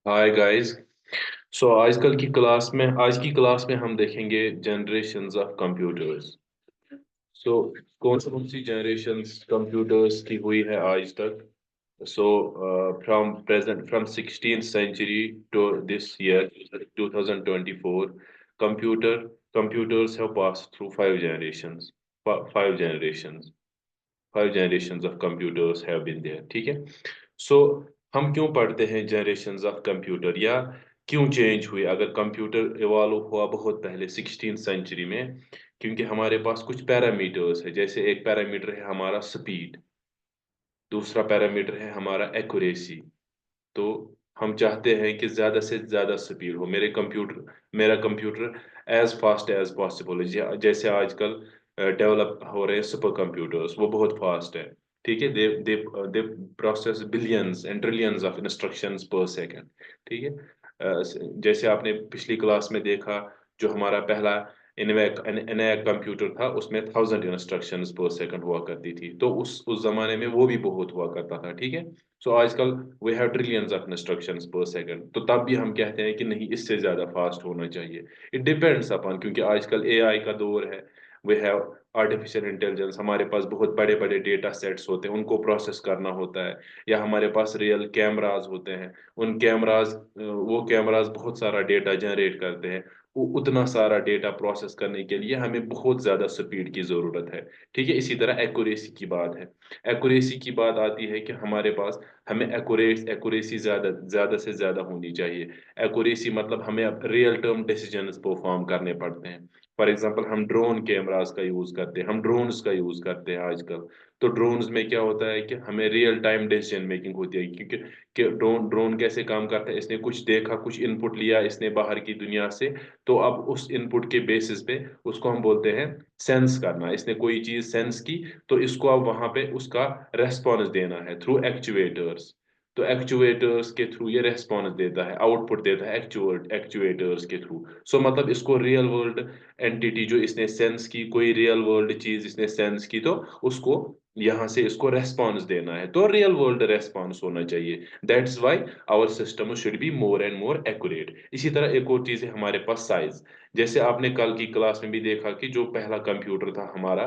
Hi guys. आज की class में हम देखेंगे जनरेशंस ऑफ कंप्यूटर्स। सो कौन कौन सी जनरेशंस कंप्यूटर्स की हुई है आज तक। So from 16th century to this year 2024, computer computers have passed through five generations. 5 generations of computers have been there, ठीक है। सो हम क्यों पढ़ते हैं जनरेशंस ऑफ कंप्यूटर, या क्यों चेंज हुए अगर कंप्यूटर इवॉल्व हुआ बहुत पहले 16th सेंचुरी में। क्योंकि हमारे पास कुछ पैरामीटर्स है, जैसे एक पैरामीटर है हमारा स्पीड, दूसरा पैरामीटर है हमारा एक्यूरेसी। तो हम चाहते हैं कि ज्यादा से ज्यादा स्पीड हो मेरा computer as fast as possible. जैसे आजकल डेवलप हो रहे हैं सुपर कंप्यूटर्स, वो बहुत फास्ट है। ठीक है, they they they process billions and trillions of instructions per second. ठीक है। जैसे आपने पिछली क्लास में देखा, जो हमारा पहला नया कंप्यूटर था उसमें 1000 इंस्ट्रक्शंस पर सेकंड हुआ करती थी, तो उस जमाने में वो भी बहुत हुआ करता था। ठीक है। सो आजकल we have trillions of instructions per second, तो तब भी हम कहते हैं कि नहीं, इससे ज्यादा फास्ट होना चाहिए। इट डिपेंड्स अपॉन, क्योंकि आजकल एआई का दौर है। वी हैव आर्टिफिशियल इंटेलिजेंस, हमारे पास बहुत बड़े बड़े डेटा सेट्स होते हैं, उनको प्रोसेस करना होता है। या हमारे पास रियल कैमराज होते हैं, उन कैमराज वो कैमराज बहुत सारा डेटा जनरेट करते हैं। उतना सारा डेटा प्रोसेस करने के लिए हमें बहुत ज्यादा स्पीड की जरूरत है। ठीक है। इसी तरह एक्यूरेसी की बात है। एक्यूरेसी की बात आती है कि हमारे पास हमें एक्यूरेसी ज्यादा ज्यादा से ज्यादा होनी चाहिए। एक्यूरेसी मतलब हमें अब रियल टर्म डिसीजंस परफॉर्म करने पड़ते हैं। फॉर एग्जांपल हम ड्रोन कैमरास का यूज करते हैं, हम ड्रोन्स का यूज करते हैं आजकल। तो ड्रोन्स में क्या होता है कि हमें रियल टाइम डिसीजन मेकिंग होती है, क्योंकि कि ड्रोन ड्रोन कैसे काम करता है, इसने कुछ देखा, कुछ इनपुट लिया इसने बाहर की दुनिया से। तो अब उस इनपुट के बेसिस पे उसको हम बोलते हैं सेंस करना। इसने कोई चीज सेंस की, तो इसको अब वहां पे उसका रेस्पॉन्स देना है थ्रू एक्चुएटर्स। तो एक्चुएटर्स के थ्रू ये रेस्पॉन्स देता है, आउटपुट देता है एक्चुएटर्स के थ्रू। सो मतलब इसको रियल वर्ल्ड एंटिटी जो इसने सेंस की, कोई रियल वर्ल्ड चीज इसने सेंस की, तो उसको यहाँ से इसको रेस्पॉन्स देना है, तो रियल वर्ल्ड रेस्पॉन्स होना चाहिए। That's why our system should be more and more accurate. इसी तरह एक और चीज है हमारे पास, साइज। जैसे आपने कल की क्लास में भी देखा कि जो पहला कंप्यूटर था हमारा,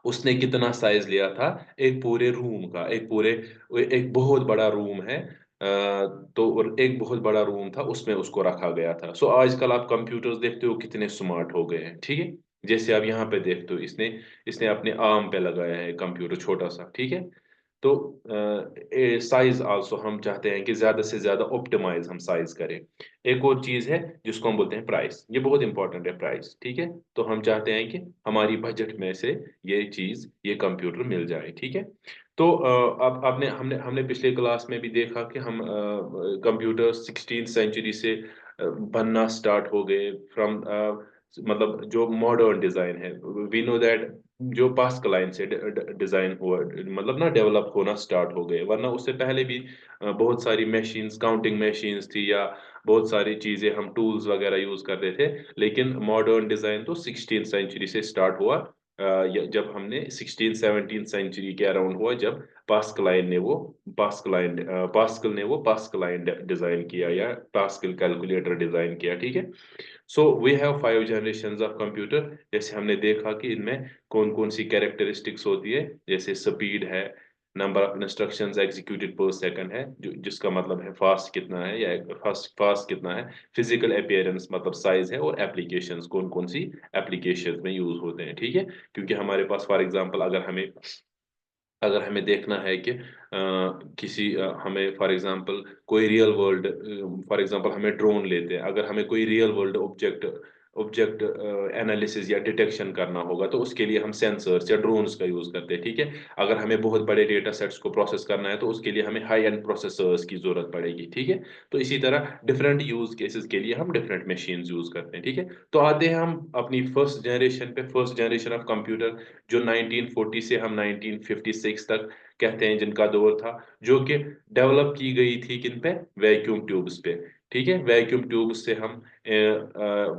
उसने कितना साइज लिया था, एक पूरे रूम का, एक बहुत बड़ा रूम है। तो और एक बहुत बड़ा रूम था, उसमें उसको रखा गया था। सो आजकल आप कंप्यूटर्स देखते हो कितने स्मार्ट हो गए हैं। ठीक है। जैसे आप यहाँ पे देखते हो, इसने इसने अपने आर्म पे लगाया है कंप्यूटर, छोटा सा। ठीक है। तो साइज आल्सो हम चाहते हैं कि ज्यादा से ज्यादा ऑप्टिमाइज हम साइज करें। एक और चीज है जिसको हम बोलते हैं प्राइस, ये बहुत इंपॉर्टेंट है प्राइस। ठीक है। तो हम चाहते हैं कि हमारी बजट में से ये कंप्यूटर मिल जाए। ठीक है। तो अब आपने हमने हमने पिछले क्लास में भी देखा कि हम कंप्यूटर 16th सेंचुरी से बनना स्टार्ट हो गए। फ्रॉम मतलब जो मॉडर्न डिजाइन है, वी नो दैट जो पास्कलाइन से डिजाइन हुआ, मतलब ना डेवलप होना स्टार्ट हो गए। वरना उससे पहले भी बहुत सारी मशीन्स, काउंटिंग मशीन्स थी, या बहुत सारी चीजें हम टूल्स वगैरह यूज करते थे। लेकिन मॉडर्न डिजाइन तो 16th सेंचुरी से स्टार्ट हुआ। जब हमने 16th 17th सेंचुरी के अराउंड हुआ, जब पास्कल ने वो पास्कलाइन डिजाइन किया, या पास्कल कैलकुलेटर डिजाइन किया। ठीक है। So we have 5 generations of computer. जैसे हमने देखा कि इनमें कौन कौन सी कैरेक्टरिस्टिक्स होती है, जैसे स्पीड है, नंबर ऑफ इंस्ट्रक्शंस एग्जीक्यूटेड पर सेकंड है, जो जिसका मतलब है फास्ट कितना है, या फास्ट फास्ट कितना है। फिजिकल अपीयरेंस मतलब साइज है, और एप्लीकेशंस कौन कौन सी एप्लीकेशंस में यूज होते हैं। ठीक है। क्योंकि हमारे पास फॉर एग्जांपल अगर हमें देखना है कि हमें फॉर एग्जांपल कोई रियल वर्ल्ड, फॉर एग्जांपल हमें ड्रोन लेते हैं, अगर हमें कोई real world object object analysis या डिटेक्शन करना होगा, तो उसके लिए हम सेंसर्स या ड्रोन्स का यूज करते हैं। ठीक है। अगर हमें बहुत बड़े डेटा सेट्स को प्रोसेस करना है, तो उसके लिए हमें हाई एंड प्रोसेसर्स की जरूरत पड़ेगी। ठीक है। तो इसी तरह डिफरेंट यूज केसेस के लिए हम डिफरेंट मशीन्स यूज करते हैं। ठीक है। तो आते हैं हम अपनी फर्स्ट जनरेशन पे, फर्स्ट जनरेशन ऑफ कंप्यूटर, जो 1940 से हम 1956 तक कहते हैं जिनका दौर था, जो कि डेवलप की गई थी किन पे, वैक्यूम ट्यूब्स पे। ठीक है, वैक्यूम ट्यूब्स से हम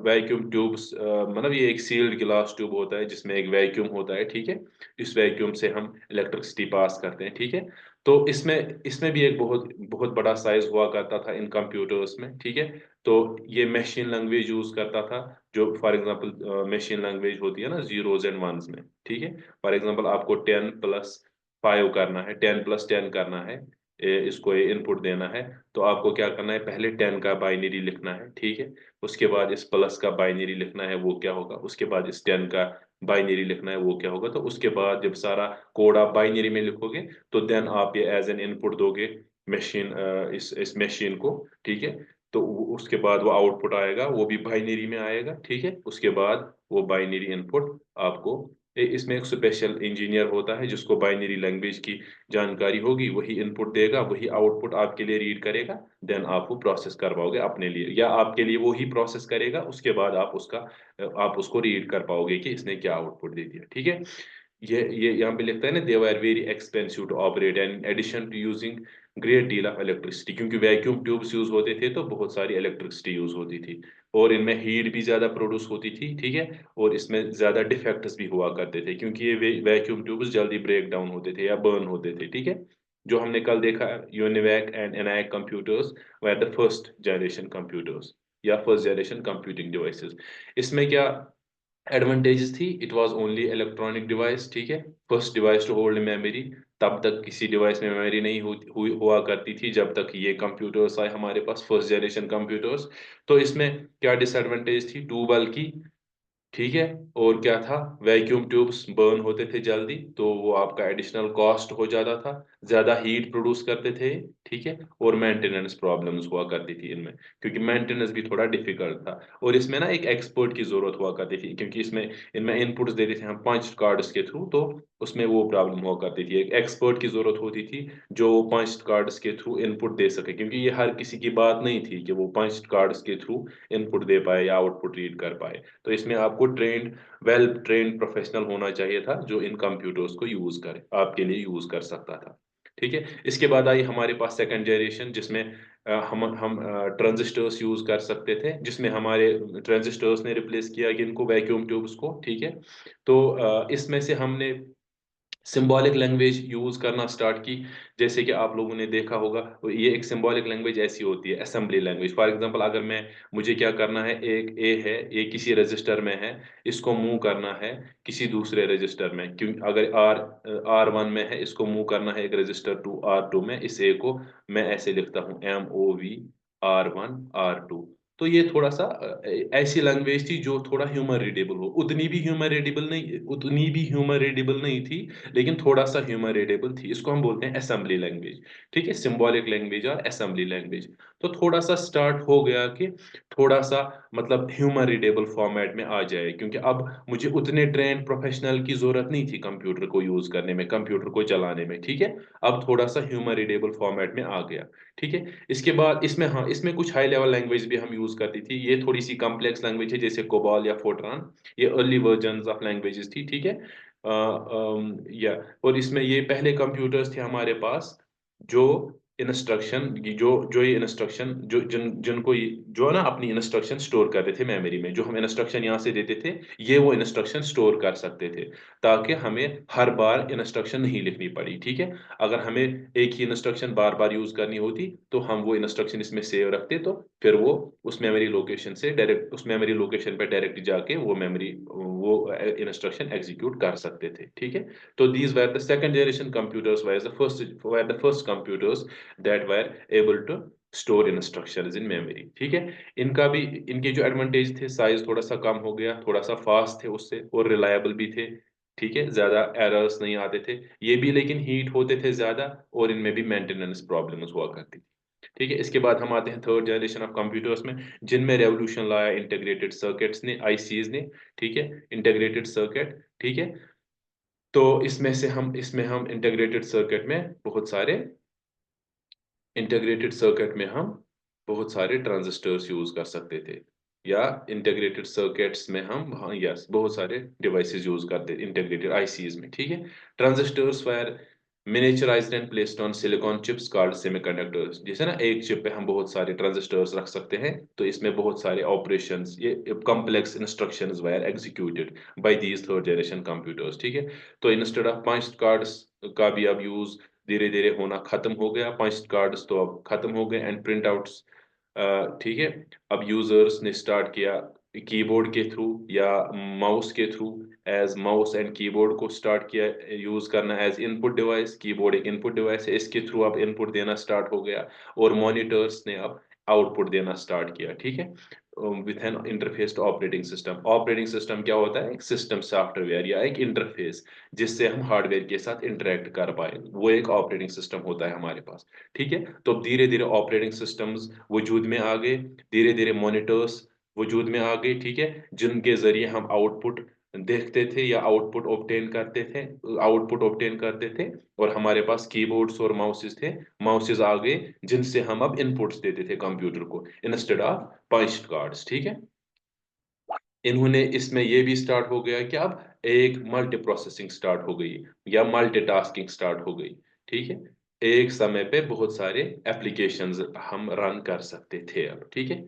वैक्यूम ट्यूब्स मतलब ये एक सील्ड ग्लास ट्यूब होता है जिसमें एक वैक्यूम होता है। ठीक है, इस वैक्यूम से हम इलेक्ट्रिसिटी पास करते हैं। ठीक है, तो इसमें इसमें भी एक बहुत बहुत बड़ा साइज हुआ करता था इन कंप्यूटर्स में। ठीक है, तो ये मशीन लैंग्वेज यूज करता था, जो फॉर एग्जांपल मशीन लैंग्वेज होती है ना जीरोज एंड वंस में। ठीक है, फॉर एग्जांपल आपको 10+5 करना है, 10+10 करना है, इसको ये इनपुट देना है, तो आपको क्या करना है, पहले 10 का बाइनरी लिखना है। ठीक है, उसके बाद इस प्लस का बाइनरी लिखना है, वो क्या होगा, उसके बाद इस 10 का बाइनरी लिखना है, वो क्या होगा। तो उसके बाद जब सारा कोड आप बाइनरी में लिखोगे, तो देन आप ये एज एन इनपुट दोगे मशीन, इस मशीन को। ठीक है, तो उसके बाद वो आउटपुट आएगा, वो भी बाइनरी में आएगा। ठीक है, उसके बाद वो बाइनरी इनपुट आपको इसमें एक स्पेशल इंजीनियर होता है जिसको बाइनरी लैंग्वेज की जानकारी होगी, वही इनपुट देगा, वही आउटपुट आपके लिए रीड करेगा। देन आप वो प्रोसेस कर पाओगे अपने लिए, या आपके लिए वो ही प्रोसेस करेगा, उसके बाद आप उसको रीड कर पाओगे कि इसने क्या आउटपुट दे दिया। ठीक है, ये यहाँ पे लिखता है ना, they were very expensive to operate and in addition to using great deal of electricity, क्योंकि वैक्यूम ट्यूब्स यूज होते थे तो बहुत सारी इलेक्ट्रिसिटी यूज होती थी, और इनमें हीट भी ज्यादा प्रोड्यूस होती थी। ठीक है, और इसमें ज्यादा डिफेक्ट्स भी हुआ करते थे, क्योंकि ये वैक्यूम ट्यूब्स जल्दी ब्रेक डाउन होते थे या बर्न होते थे। ठीक है, जो हमने कल देखा, UNIVAC and ENIAC computers were the first generation computers या फर्स्ट जनरेशन कंप्यूटिंग डिवाइसेस। इसमें क्या एडवांटेजेस थी, it was only electronic device. ठीक है, first device to hold memory, तब तक किसी डिवाइस में मेमोरी नहीं हुआ करती थी जब तक ये कंप्यूटर्स आए हमारे पास, फर्स्ट जनरेशन कंप्यूटर्स। तो इसमें क्या डिसएडवांटेज थी, टू बल्कि, ठीक है, और क्या था, वैक्यूम ट्यूब्स बर्न होते थे जल्दी, तो वो आपका एडिशनल कॉस्ट हो जाता था, ज्यादा हीट प्रोड्यूस करते थे। ठीक है, और मेंटेनेंस प्रॉब्लम्स हुआ करती थी इनमें, क्योंकि मेंटेनेंस भी थोड़ा डिफिकल्ट था, और इसमें ना एक एक्सपर्ट की जरूरत हुआ करती थी, क्योंकि इसमें इनमें इनपुट्स देते थे हम पंच कार्ड्स के थ्रू, तो उसमें वो प्रॉब्लम हुआ करती थी, एक एक्सपर्ट की जरूरत होती थी जो पंच कार्ड्स के थ्रू इनपुट दे सके, क्योंकि ये हर किसी की बात नहीं थी कि वो पंच कार्ड्स के थ्रू इनपुट दे पाए या आउटपुट रीड कर पाए। तो इसमें आपको वेल ट्रेन्ड प्रोफेशनल होना चाहिए था जो इन कंप्यूटर्स को यूज करे, आपके लिए यूज कर सकता था। ठीक है, इसके बाद आई हमारे पास सेकंड जनरेशन, जिसमें हम ट्रांजिस्टर्स यूज कर सकते थे, जिसमें हमारे ट्रांजिस्टर्स ने रिप्लेस किया इनको, वैक्यूम ट्यूब्स को। ठीक है, तो इसमें से हमने सिंबॉलिक लैंग्वेज यूज करना स्टार्ट की। जैसे कि आप लोगों ने देखा होगा, ये एक सिंबॉलिक लैंग्वेज ऐसी होती है, असेंबली लैंग्वेज। फॉर एग्जांपल, अगर मुझे क्या करना है, एक ए है, ये किसी रजिस्टर में है, इसको मूव करना है किसी दूसरे रजिस्टर में, क्योंकि अगर R1 में है, इसको मूव करना है एक रजिस्टर टू R2 में, इस ए को मैं ऐसे लिखता हूँ, MOV R1 R2। तो ये थोड़ा सा ऐसी लैंग्वेज थी जो थोड़ा ह्यूमन रीडेबल हो, उतनी भी ह्यूमन रीडेबल नहीं थी, लेकिन थोड़ा सा ह्यूमन रीडेबल थी। इसको हम बोलते हैं असेंबली लैंग्वेज। ठीक है, सिंबॉलिक लैंग्वेज और असेंबली लैंग्वेज। तो थोड़ा सा स्टार्ट हो गया कि थोड़ा सा मतलब ह्यूमन रीडेबल फॉर्मेट में आ जाए, क्योंकि अब मुझे उतने ट्रेन प्रोफेशनल की जरूरत नहीं थी कंप्यूटर को यूज करने में, कंप्यूटर को चलाने में। ठीक है, अब थोड़ा सा ह्यूमन रीडेबल फॉर्मेट में आ गया। ठीक है, इसके बाद इसमें, हाँ, इसमें कुछ हाई लेवल लैंग्वेज भी हम यूज करती थी, ये थोड़ी सी कॉम्प्लेक्स लैंग्वेज है, जैसे कोबाल या फोर्ट्रान, ये अर्ली वर्जन्स ऑफ लैंग्वेजेस थी। ठीक है, या और इसमें ये पहले कंप्यूटर्स थे हमारे पास जो इंस्ट्रक्शन, जो जो ये इंस्ट्रक्शन जो जिनको जो ना अपनी इंस्ट्रक्शन स्टोर करते थे मेमोरी में, जो हम इंस्ट्रक्शन यहाँ से देते थे, ये वो इंस्ट्रक्शन स्टोर कर सकते थे, ताकि हमें हर बार इंस्ट्रक्शन नहीं लिखनी पड़ी। ठीक है, अगर हमें एक ही इंस्ट्रक्शन बार बार यूज करनी होती, तो हम वो इंस्ट्रक्शन इसमें सेव रखते, तो फिर वो उस मेमोरी लोकेशन से डायरेक्ट, उस मेमोरी लोकेशन पे डायरेक्ट जाके वो इंस्ट्रक्शन एग्जीक्यूट कर सकते थे। ठीक है, तो these were the second generation computers, were the first computers that were able to store instructions in memory. ठीक है, इनका भी, इनके जो एडवांटेज थे, साइज थोड़ा सा कम हो गया, थोड़ा सा फास्ट थे उससे, और रिलायबल भी थे। ठीक है, ज्यादा एरर्स नहीं आते थे ये भी, लेकिन हीट होते थे ज्यादा, और इनमें भी मेंटेनेंस प्रॉब्लम्स हुआ करती थी। ठीक है, इसके बाद हम आते हैं थर्ड जनरेशन ऑफ कंप्यूटर्स में, जिनमें रेवोल्यूशन लाया इंटीग्रेटेड सर्किट्स ने, आईसीज ने। ठीक है, इंटीग्रेटेड सर्किट। ठीक है, तो इसमें हम इंटीग्रेटेड सर्किट में हम बहुत सारे ट्रांजिस्टर्स यूज कर सकते थे, या इंटीग्रेटेड सर्किट्स में हम, हाँ यस, बहुत सारे डिवाइसेस यूज करते इंटीग्रेटेड आईसीज में। ठीक है, transistors miniaturised and placed on silicon chips called semiconductors. जैसे ना एक चिप पे हम बहुत सारे ट्रांजिस्टर्स रख सकते हैं, तो इसमें बहुत सारे ऑपरेशंस, ये complex instructions were executed by these third generation computers, ठीक है। तो इंस्टेड ऑफ पंच कार्ड्स का भी अब यूज धीरे धीरे होना खत्म हो गया, पंच कार्ड्स तो अब खत्म हो गए, एंड प्रिंट आउट्स, ठीक है। अब यूजर्स ने स्टार्ट किया कीबोर्ड के थ्रू या माउस के थ्रू, एज माउस एंड कीबोर्ड को स्टार्ट किया यूज करना एज इनपुट डिवाइस। कीबोर्ड एक इनपुट डिवाइस है, इसके थ्रू अब इनपुट देना स्टार्ट हो गया, और मॉनिटर्स ने अब आउटपुट देना स्टार्ट किया, ठीक है, with an interface to operating system. Operating system क्या होता है? एक सिस्टम सॉफ्टवेयर या एक इंटरफेस जिससे हम हार्डवेयर के साथ इंटरेक्ट कर पाए, वो एक ऑपरेटिंग सिस्टम होता है हमारे पास, ठीक है। तो धीरे धीरे ऑपरेटिंग सिस्टम्स वजूद में आ गए, धीरे धीरे मॉनिटर्स वजूद में आ गए, ठीक है, जिनके जरिए हम आउटपुट देखते थे या आउटपुट ऑब्टेन करते थे, और हमारे पास कीबोर्ड्स और माउसेस थे, माउसेस आ गए जिनसे हम अब इनपुट्स देते थे कंप्यूटर को, इंस्टेड ऑफ पंच कार्ड्स, ठीक है। इन्होंने इसमें ये भी स्टार्ट हो गया कि अब एक मल्टी प्रोसेसिंग स्टार्ट हो गई या मल्टीटास्किंग स्टार्ट हो गई, ठीक है। एक समय पे बहुत सारे एप्लीकेशंस हम रन कर सकते थे अब, ठीक है।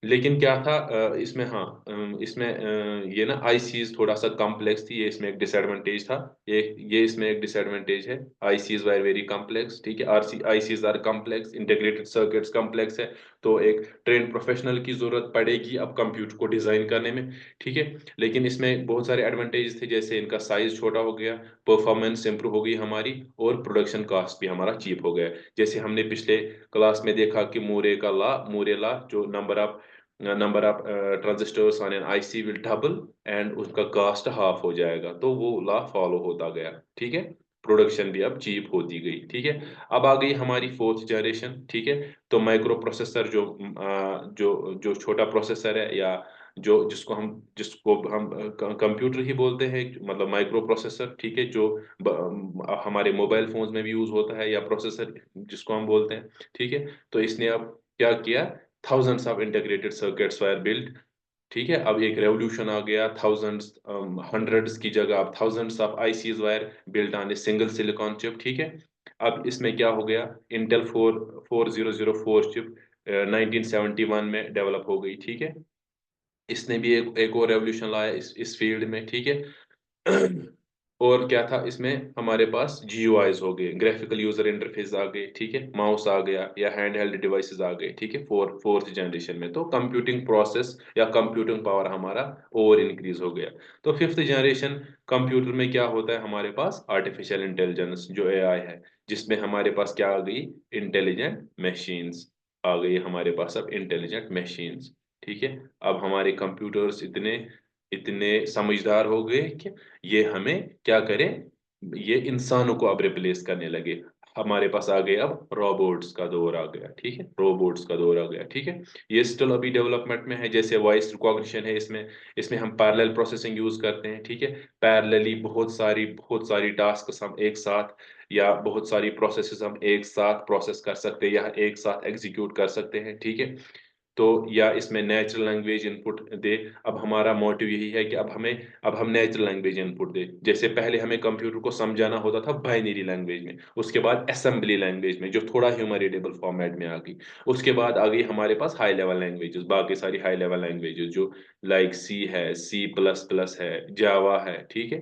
लेकिन क्या था इसमें, हाँ, इसमें ये ना आईसीज थोड़ा सा कॉम्प्लेक्स थी, ये इसमें एक डिसएडवांटेज था, ये इसमें एक डिसएडवांटेज है। आईसीज वर वेरी कॉम्प्लेक्स, ठीक है, RC ICs are complex, integrated circuits complex है, तो एक ट्रेन प्रोफेशनल की जरूरत पड़ेगी अब कंप्यूटर को डिजाइन करने में, ठीक है। लेकिन इसमें बहुत सारे एडवांटेज थे, जैसे इनका साइज छोटा हो गया, परफॉर्मेंस इंप्रूव हो गई हमारी, और प्रोडक्शन कॉस्ट भी हमारा चीप हो गया। जैसे हमने पिछले क्लास में देखा कि मूरे ला जो number of transistors on an IC will double, and उसका कास्ट हाफ हो जाएगा, तो वो लॉ फॉलो होता गया, ठीक है। प्रोडक्शन भी अब चीप होती गई, ठीक है। अब आ गई हमारी फोर्थ जनरेशन, ठीक है। तो माइक्रो प्रोसेसर जो जो छोटा प्रोसेसर है, या जिसको हम कंप्यूटर ही बोलते हैं, मतलब माइक्रो प्रोसेसर, ठीक है, जो हमारे मोबाइल फोन्स में भी यूज होता है, या प्रोसेसर जिसको हम बोलते हैं, ठीक है। तो इसने अब क्या किया, thousands of integrated circuits were built, ठीक है। अब एक रेवोल्यूशन आ गया, थाउजेंड्स, हंड्रेड्स की जगह अब thousands of ICs wire built on a single silicon chip, ठीक है। अब इसमें क्या हो गया, इंटेल 4004 चिप 1971 में डेवलप हो गई, ठीक है। इसने भी एक और रेवोल्यूशन लाया इस फील्ड में, ठीक है। और क्या था इसमें, हमारे पास जीयूआईज हो गए, ग्राफिकल यूजर इंटरफेस आ गए, ठीक है, माउस आ गया या हैंड हेल्ड डिवाइसेस आ गए, ठीक है, फोर्थ जनरेशन में। तो कंप्यूटिंग प्रोसेस या कंप्यूटिंग पावर हमारा और इंक्रीज हो गया। तो फिफ्थ जनरेशन कंप्यूटर में क्या होता है, हमारे पास आर्टिफिशियल इंटेलिजेंस जो एआई है, जिसमें हमारे पास क्या आ गई, इंटेलिजेंट मशीन्स आ गई हमारे पास, अब इंटेलिजेंट मशीन्स, ठीक है। अब हमारे कंप्यूटर्स इतने इतने समझदार हो गए कि ये हमें क्या करें, ये इंसानों को अब रिप्लेस करने लगे। हमारे पास आ गए अब रोबोट्स का दौर आ गया, ठीक है, रोबोट्स का दौर आ गया, ठीक है। ये स्टिल अभी डेवलपमेंट में है, जैसे वॉइस रिकॉग्निशन है, इसमें इसमें हम पैरेलल प्रोसेसिंग यूज करते हैं, ठीक है। पैरेलली बहुत सारी टास्क हम एक साथ, या बहुत सारी प्रोसेसेस हम एक साथ प्रोसेस कर सकते हैं, या एक साथ एग्जीक्यूट कर सकते हैं, ठीक है। तो या इसमें नेचुरल लैंग्वेज इनपुट दे। अब हमारा मोटिव यही है कि अब हम नेचुरल लैंग्वेज इनपुट दे। जैसे पहले हमें कंप्यूटर को समझाना होता था बाइनरी लैंग्वेज में, उसके बाद असेंबली लैंग्वेज में जो थोड़ा ह्यूमन रीडेबल फॉर्मेट में आ गई, उसके बाद आ गई हमारे पास हाई लेवल लैंग्वेजेस, बाकी सारी हाई लेवल लैंग्वेजेस जो लाइक सी है, C++ है, जावा है, ठीक है,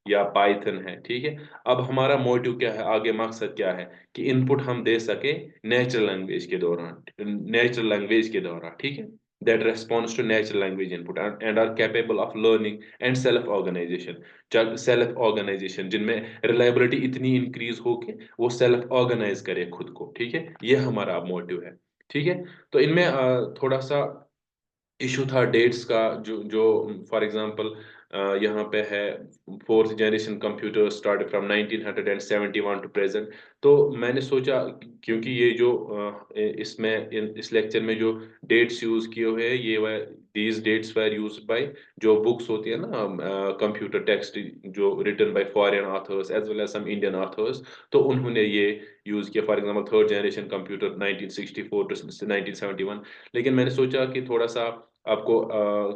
या पाइथन है, ठीक है। अब हमारा मोटिव क्या है, आगे मकसद क्या है, कि इनपुट हम दे सके नेचुरल लैंग्वेज के दौरान, ठीक है, that responds to natural language input and are capable of learning and self organization, जिनमें रिलायबिलिटी इतनी इंक्रीज हो के वो सेल्फ ऑर्गेनाइज करे खुद को, ठीक है। ये हमारा मोटिव है, ठीक है। तो इनमें थोड़ा सा इशू था डेट्स का, जो जो फॉर एग्जांपल यहाँ पे है, fourth generation computer start from 1971 to present. तो मैंने सोचा, क्योंकि ये जो इस लेक्चर में जो डेट्स यूज किए हुए हैं, ये these dates were used by जो बुक्स होती है ना, कंप्यूटर टेक्स्ट जो written by foreign authors as well as some Indian authors, तो उन्होंने ये यूज किया। For example third generation computer 1964 to 1971। लेकिन मैंने सोचा कि थोड़ा सा आपको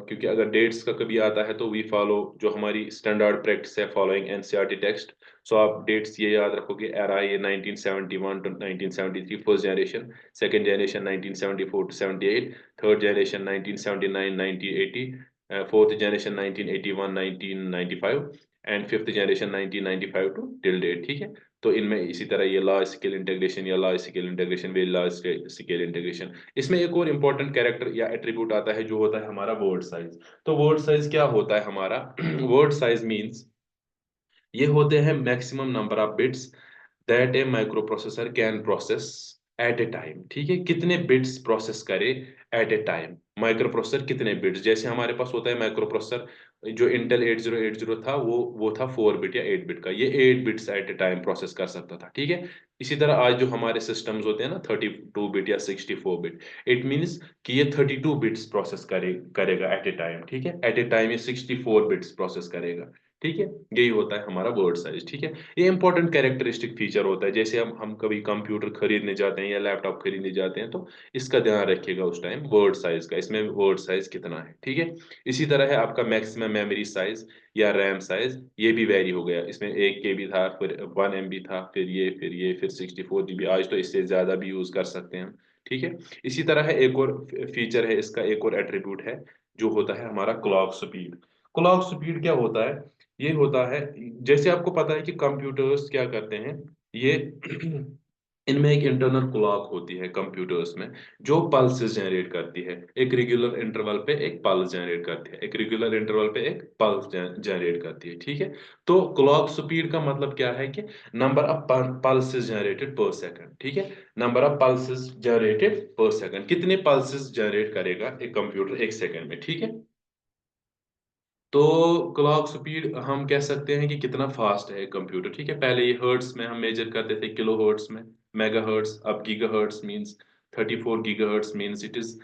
क्योंकि अगर डेट्स का कभी आता है तो वी फॉलो जो हमारी स्टैंडर्ड प्रैक्टिस है फॉलोइंग एनसीईआरटी टेक्स्ट। सो आप डेट्स ये याद रखोगे, एरा ये 1971 to 1973 first generation, second generation 1974 to 78, third generation 1979 1980, fourth generation 1981 1995 and fifth generation 1995 to till date, ठीक है। तो इनमें इसी तरह ये लार्ज स्केल इंटीग्रेशन या large scale integration, very large scale integration. इसमें एक और इंपॉर्टेंट कैरेक्टर या एट्रीब्यूट आता है जो होता है हमारा वर्ड साइज। तो वर्ड साइज क्या होता है हमारा? वर्ड साइज मींस ये होते हैं maximum number of bits that a microprocessor can process at a time, ठीक है। कितने बिट्स प्रोसेस करे at a time, microprocessor कितने बिट्स। जैसे हमारे पास होता है माइक्रो प्रोसेसर जो इंटेल 8080 था, वो था 4 बिट या 8 बिट का, ये 8 bits at a time process कर सकता था, ठीक है। इसी तरह आज जो हमारे सिस्टम्स होते हैं ना 32 बिट या 64 बिट, इट मीन्स कि ये 32 बिट्स प्रोसेस करेगा एट ए टाइम, ठीक है। एट ए टाइम ये 64 बिट्स प्रोसेस करेगा, ठीक है। यही होता है हमारा वर्ड साइज, ठीक है। ये इंपॉर्टेंट कैरेक्टरिस्टिक फीचर होता है। जैसे हम कभी कंप्यूटर खरीदने जाते हैं या लैपटॉप खरीदने जाते हैं तो इसका ध्यान रखिएगा उस टाइम वर्ड साइज का, इसमें वर्ड साइज कितना है, ठीक है। इसी तरह है आपका मैक्सिमम मेमोरी साइज या रैम साइज, ये भी वेरी हो गया। इसमें 1 KB था, फिर 1 MB था, फिर 64 GB, आज तो इससे ज्यादा भी यूज कर सकते हैं हम, ठीक है। इसी तरह है एक और फीचर है इसका, एक और एट्रीब्यूट है जो होता है हमारा क्लॉक स्पीड। क्लॉक स्पीड क्या होता है? ये होता है, जैसे आपको पता है कि कंप्यूटर्स क्या करते हैं, ये इनमें एक इंटरनल क्लॉक होती है कंप्यूटर्स में जो पल्सेस जनरेट करती है। एक रेगुलर इंटरवल पे एक पल्स जनरेट करती है, एक रेगुलर इंटरवल पे एक पल्स जनरेट करती है, ठीक है। तो क्लॉक स्पीड का मतलब क्या है कि नंबर ऑफ पल्सेस जनरेटेड पर सेकंड, ठीक है। नंबर ऑफ पल्सेस जनरेटेड पर सेकंड, कितने पल्सेस जनरेट करेगा एक कंप्यूटर एक सेकंड में, ठीक है। तो क्लॉक स्पीड हम कह सकते हैं कि कितना फास्ट है कंप्यूटर, ठीक है। पहले ये हर्ट्स में हम मेजर करते थे, किलो हर्ट्स में, मेगा हर्ट्स, अब gigahertz means 34 gigahertz means it is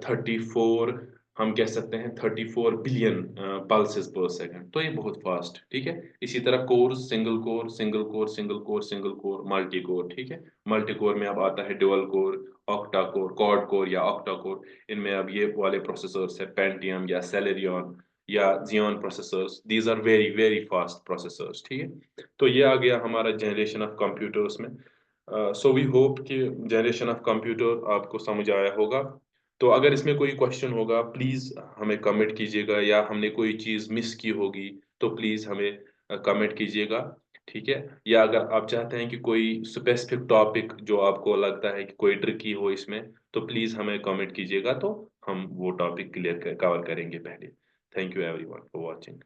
34, हम कह सकते हैं 34 बिलियन पल्सेस पर सेकंड। तो ये बहुत फास्ट, ठीक है। इसी तरह core, single core, single core, single core, single core, multi core, ठीक है। मल्टी कोर में अब आता है dual core, octa core, quad core या ऑक्टा कोर। इनमें अब ये वाले प्रोसेसर्स है, पेंटियम या सेलेरियन या Xeon processors, these are very very fast processors, ठीक है। तो ये आ गया हमारा जनरेशन ऑफ कंप्यूटर्स में। सो वी होप कि जनरेशन ऑफ कंप्यूटर आपको समझ आया होगा। तो अगर इसमें कोई क्वेश्चन होगा प्लीज हमें कमेंट कीजिएगा, या हमने कोई चीज मिस की होगी तो प्लीज हमें कमेंट कीजिएगा, ठीक है। या अगर आप चाहते हैं कि कोई स्पेसिफिक टॉपिक जो आपको लगता है कि कोई ट्रिकी हो इसमें, तो प्लीज हमें कमेंट कीजिएगा, तो हम वो टॉपिक क्लियर कवर करेंगे पहले। Thank you everyone for watching.